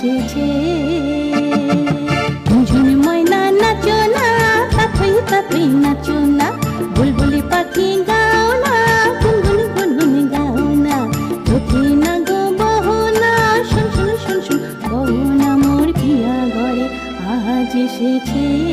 এসেছে। ঝুন ময়না নাচো না, তাতই তাতই নাচো না, বুলবুলি পাখি গাও না, গুনগুন গুনগুন গাও না, চোখে না গো বহো না, শুন শুন শুন শুন কও না মোর পিয়া ঘরে আজ এসেছে।